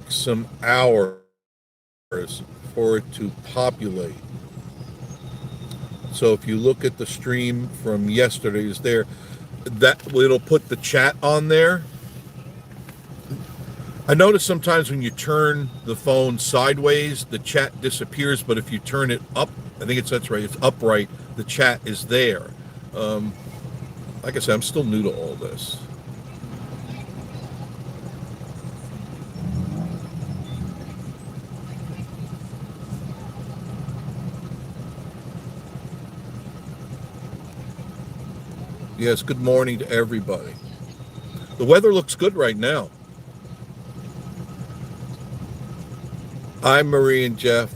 some hours for it to populate. So if you look at the stream from yesterday's there, that it'll put the chat on there. I notice sometimes when you turn the phone sideways, the chat disappears, but if you turn it up, I think that's right, it's upright, the chat is there. Like I said, I'm still new to all this. Yes, good morning to everybody. The weather looks good right now. I'm Marie and Jeff.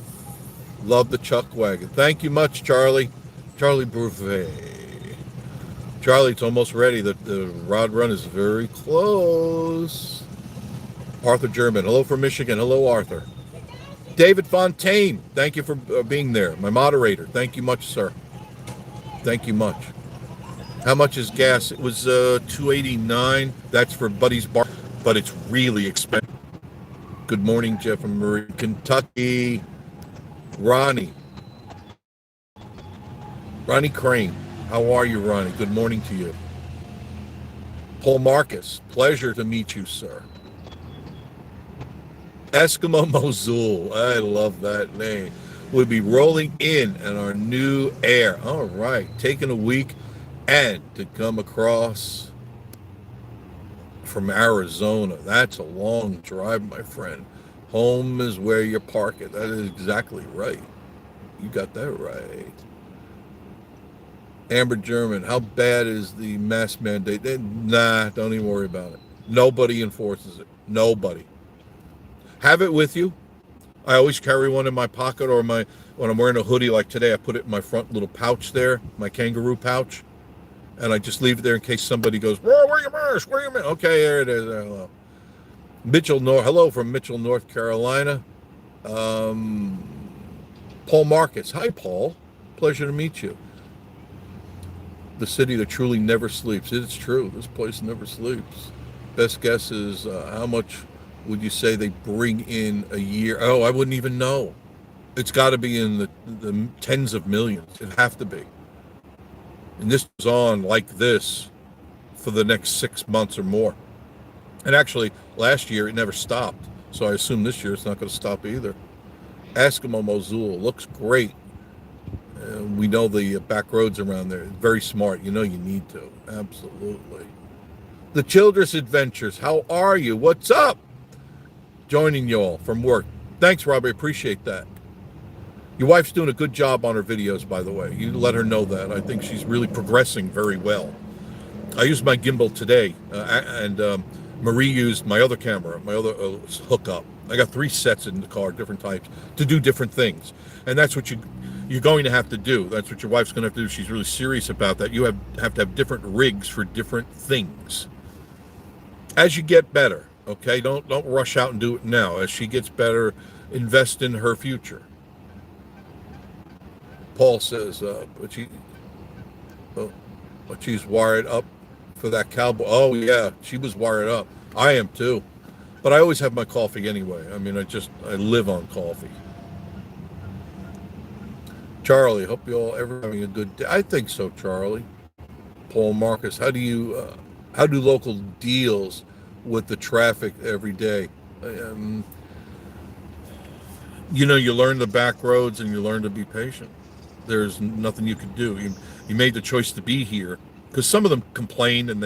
Love the Chuck Wagon. Thank you much, Charlie. Charlie Brevet. Charlie, it's almost ready. The rod run is very close. Arthur German. Hello from Michigan. Hello, Arthur. David Fontaine. Thank you for being there. My moderator. Thank you much, sir. Thank you much. How much is gas? It was $2.89. That's for Buddy's Bar, but it's really expensive. Good morning, Jeff and Marie. Kentucky. Ronnie Crane. How are you, Ronnie? Good morning to you. Paul Marcus. Pleasure to meet you, sir. Eskimo Mosul. I love that name. We'll be rolling in on our new air. All right. Taking a week and to come across from Arizona. That's a long drive, my friend. Home is where you park it. That is exactly right. You got that right. Amber German, how bad is the mask mandate? Nah, don't even worry about it. Nobody enforces it. Nobody. Have it with you. I always carry one in my pocket or when I'm wearing a hoodie like today, I put it in my front little pouch there, my kangaroo pouch. And I just leave it there in case somebody goes, whoa, where your mask? Where your mask? Okay, there it is. Hello. Hello from Mitchell, North Carolina. Paul Marcus. Hi, Paul. Pleasure to meet you. The city that truly never sleeps. It's true. This place never sleeps. Best guess is how much would you say they bring in a year? Oh, I wouldn't even know. It's got to be in the tens of millions. It'd have to be. And this goes on like this for the next 6 months or more. And actually, last year it never stopped. So I assume this year it's not going to stop either. Eskimo Mosul looks great. We know the back roads around there. Very smart. You know you need to. Absolutely. The Childress Adventures. How are you? What's up? Joining you all from work. Thanks, Robbie. Appreciate that. Your wife's doing a good job on her videos, by the way. You let her know that. I think she's really progressing very well. I used my gimbal today, and Marie used my other camera, my other hookup. I got 3 sets in the car, different types, to do different things. And that's what you're going to have to do. That's what your wife's going to have to do. She's really serious about that. You have to have different rigs for different things. As you get better, okay? Don't rush out and do it now. As she gets better, invest in her future. Paul says, but she's wired up for that cowboy. Oh, yeah, she was wired up. I am too. But I always have my coffee anyway. I mean, I live on coffee. Charlie, hope you all ever having a good day. I think so, Charlie. Paul Marcus, how do local deals with the traffic every day? You learn the back roads and you learn to be patient. There's nothing you can do. You made the choice to be here, because some of them complain and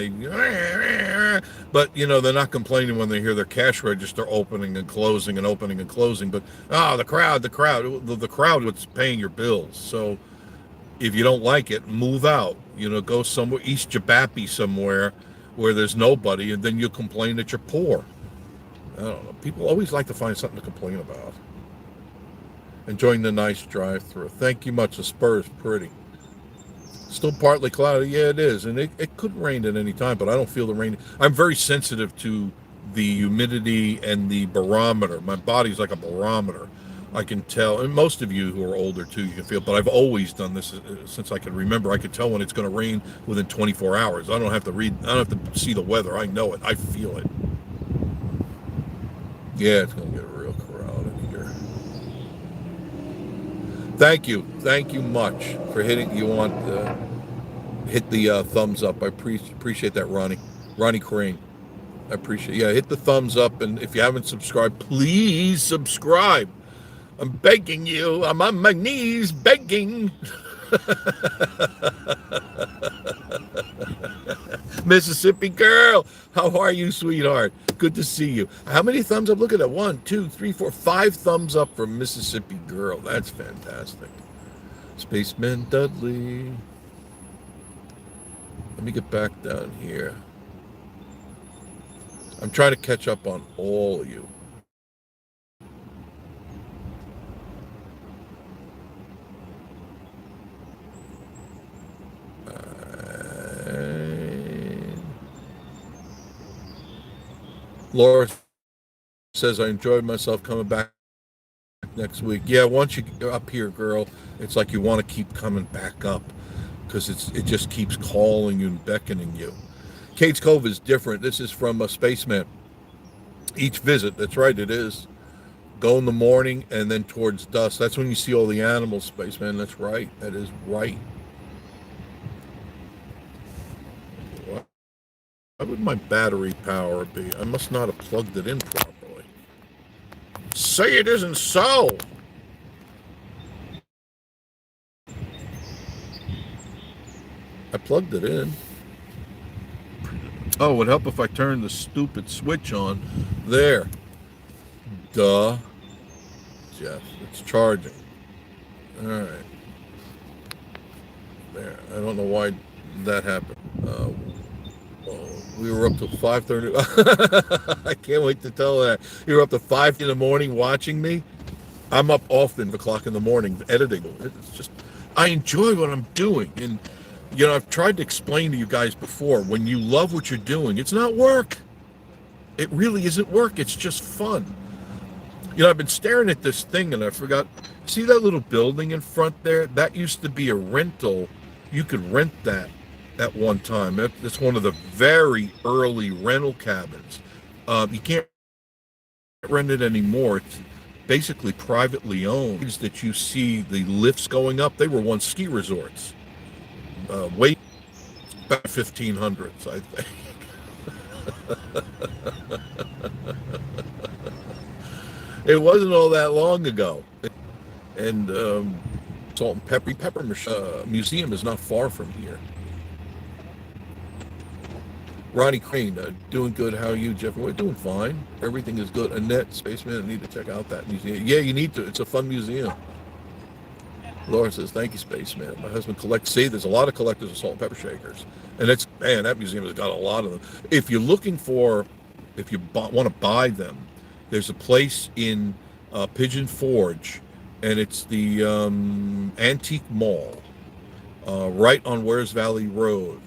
but they're not complaining when they hear their cash register opening and closing and opening and closing. But the crowd was paying your bills. So if you don't like it, move out. Go somewhere, East Jabapi somewhere where there's nobody, and then you'll complain that you're poor. I don't know. People always like to find something to complain about. Enjoying the nice drive-through. Thank you much. The spur is pretty. Still partly cloudy. Yeah, it is. And it could rain at any time, but I don't feel the rain. I'm very sensitive to the humidity and the barometer. My body's like a barometer. I can tell, and most of you who are older too, you can feel, but I've always done this since I can remember. I can tell when it's going to rain within 24 hours. I don't have to see the weather. I know it. I feel it. Yeah, it's going to get real crowded here. Thank you much for hitting. Hit the thumbs up. I appreciate that, Ronnie Crane. I appreciate. Yeah, hit the thumbs up, and if you haven't subscribed, please subscribe. I'm begging you. I'm on my knees begging. Mississippi girl, how are you, sweetheart? Good to see you. How many thumbs up? Look at that. 1, 2, 3, 4, 5 thumbs up from Mississippi girl. That's fantastic. Spaceman Dudley. Let me get back down here. I'm trying to catch up on all of you. Laura says, I enjoyed myself coming back next week. Yeah, once you're up here, girl, it's like you want to keep coming back up, because it just keeps calling you and beckoning you. Kate's Cove is different. This is from a spaceman. Each visit, that's right, it is. Go in the morning and then towards dusk. That's when you see all the animals, spaceman. That's right. That is right. Why would my battery power be? I must not have plugged it in properly. Say it isn't so. I plugged it in. Oh, it would help if I turned the stupid switch on. There. Duh. Jeff, it's charging. All right. There. I don't know why that happened. We were up till 5:30. I can't wait to tell that. You were up to 5 in the morning watching me. I'm up often, o'clock in the morning, editing. It's just, I enjoy what I'm doing. And, I've tried to explain to you guys before, when you love what you're doing, it's not work. It really isn't work. It's just fun. I've been staring at this thing and I forgot. See that little building in front there? That used to be a rental. You could rent that at one time. That's one of the very early rental cabins. You can't rented anymore. It's basically privately owned. That you see the lifts going up, they were once ski resorts. Way back 1500s, I think. It wasn't all that long ago. And Salt and Pepper Museum is not far from here. Ronnie Crane, doing good. How are you, Jeff? We're doing fine. Everything is good. Annette, Spaceman, I need to check out that museum. Yeah, you need to. It's a fun museum. Laura says, thank you, Spaceman. My husband collects. See, there's a lot of collectors of salt and pepper shakers. And it's, man, that museum has got a lot of them. If you're looking for, if you want to buy them, there's a place in Pigeon Forge, and it's the Antique Mall, right on Wares Valley Road.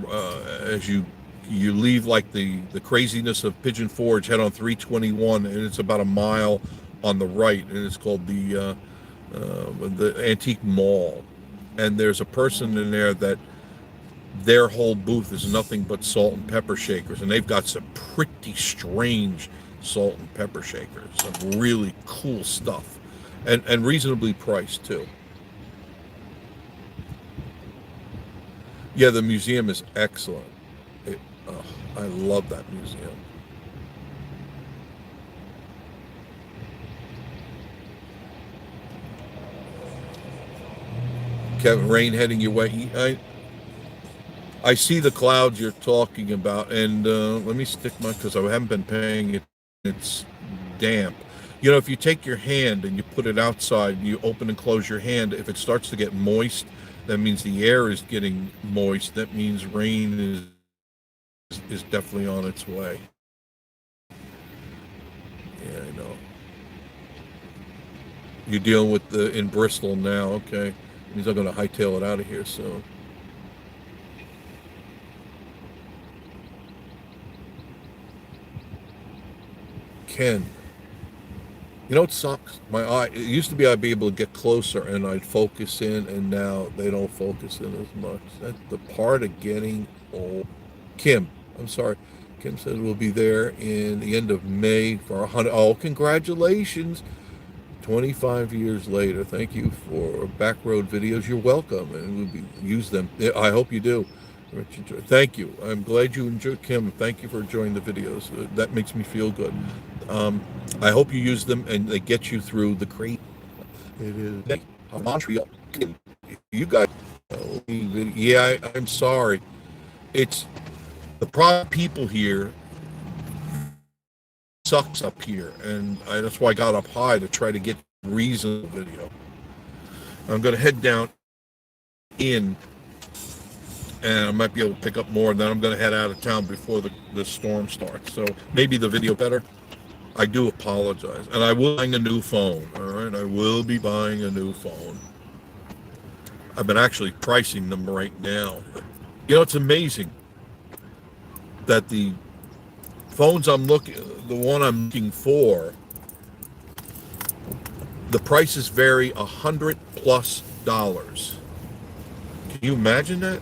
As you leave like the craziness of Pigeon Forge, head on 321, and it's about a mile on the right, and it's called the Antique Mall. And there's a person in there that their whole booth is nothing but salt and pepper shakers, and they've got some pretty strange salt and pepper shakers, some really cool stuff, and reasonably priced too. Yeah, the museum is excellent. I love that museum. Kevin, rain heading your way. I see the clouds you're talking about, and let me stick my, because I haven't been paying it. It's damp. You know, if you take your hand and you put it outside, you open and close your hand, if it starts to get moist, that means the air is getting moist. That means rain is definitely on its way. Yeah, I know. You're dealing with in Bristol now, okay? Means I'm going to hightail it out of here soon. Ken, you know what sucks? My eye. It used to be I'd be able to get closer and I'd focus in, and now they don't focus in as much. That's the part of getting old. Kim, I'm sorry. Kim says we'll be there in the end of May for 100. Oh, congratulations! 25 years later. Thank you for Backroad videos. You're welcome, and we'll use them. I hope you do. Thank you. I'm glad you enjoyed, Kim. Thank you for enjoying the videos. That makes me feel good. I hope you use them and they get you through the crazy. It is Montreal. You guys, yeah, I'm sorry. It's the problem. People here sucks up here, and that's why I got up high to try to get reasonable video. I'm going to head down in, and I might be able to pick up more, and then I'm going to head out of town before the storm starts. So maybe the video better. I do apologize, and I will be buying a new phone. All right, I will be buying a new phone. I've been actually pricing them right now. You know, it's amazing that the phones the one I'm looking for, the prices vary $100+ Can you imagine that?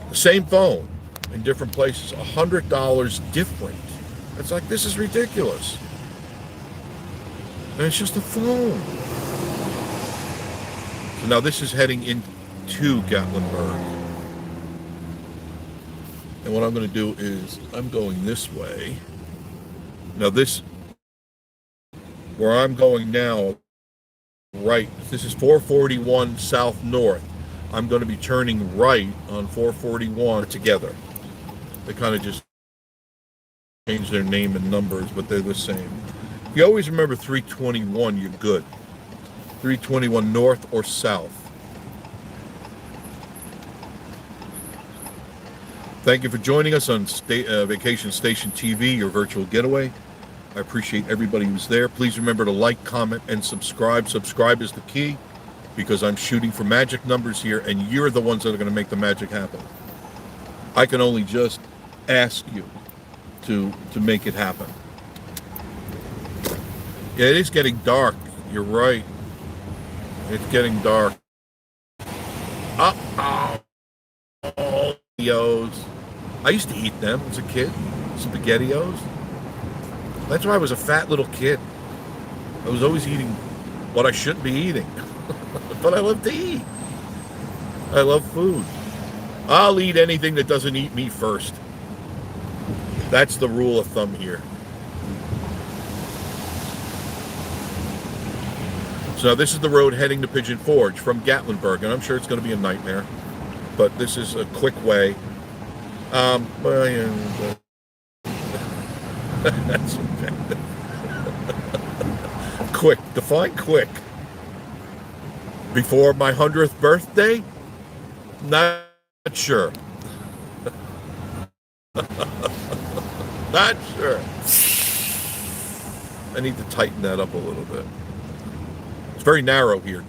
The same phone in different places, $100 different. It's like, this is ridiculous. And it's just a phone. So now this is heading into Gatlinburg. And what I'm going to do is, I'm going this way. Now this, where I'm going now, right, this is 441 South North. I'm going to be turning right on 441 together. They kind of just change their name and numbers, but they're the same. If you always remember 321, you're good. 321 north or south. Thank you for joining us on Vacation Station TV, your virtual getaway. I appreciate everybody who's there. Please remember to like, comment, and subscribe. Subscribe is the key, because I'm shooting for magic numbers here, and you're the ones that are going to make the magic happen. I can only just ask you to make it happen. Yeah, it is getting dark. You're right. It's getting dark. Uh-oh. SpaghettiOs. I used to eat them as a kid. SpaghettiOs. That's why I was a fat little kid. I was always eating what I shouldn't be eating. But I love to eat. I love food. I'll eat anything that doesn't eat me first. That's the rule of thumb here. So this is the road heading to Pigeon Forge from Gatlinburg, and I'm sure it's going to be a nightmare. But this is a quick way. That's okay. Quick. Define quick. Before my 100th birthday? Not sure. Not sure. I need to tighten that up a little bit. It's very narrow here, too.